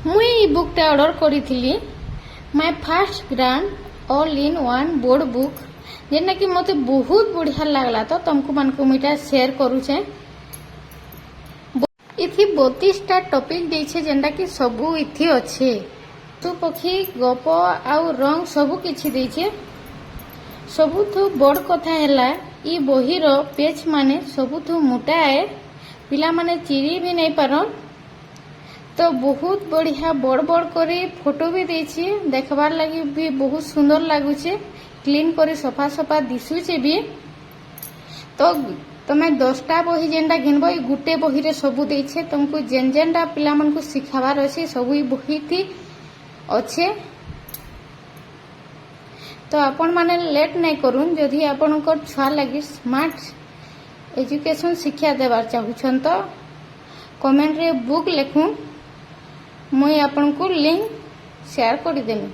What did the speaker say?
मुई ई बुकटा ऑर्डर करी my first grand all in one board book जेना कि मते बहुत बढ़िया लागला तो तुमको मानको मुइटा शेयर करूछे। इथि 32टा टॉपिक देछे जेंडा कि सबु इथि अच्छे तो पक्षी गप आउ रंग सबु किछि देछे। सबुठु बड़ कथा हैला ई बहिर पेज माने सबुठु मोटा है पिला माने चिरी भी नहीं पारन तो बहुत बढ़िया बड़ बड़ करी फोटो भी देछि देखबार लगी भी बहुत सुंदर लागुचे क्लीन करी सफा सफा दिसुचे भी। तो तमे 10टा बही जेंडा घिनबो ई गुटे बही रे सबु देछे तुमको जेन जेनटा पिला मन को सिखाबार अछि सबु ई बही थी अच्छे। तो आपण माने लेट नहीं करूँ जदि आपण को छुआ लगी स्मार्ट एजुकेशन शिक्षा देवार चाहूछन तो कमेंट रे बुक लिखूँ मुई आपण को लिंक शेयर कर देमी।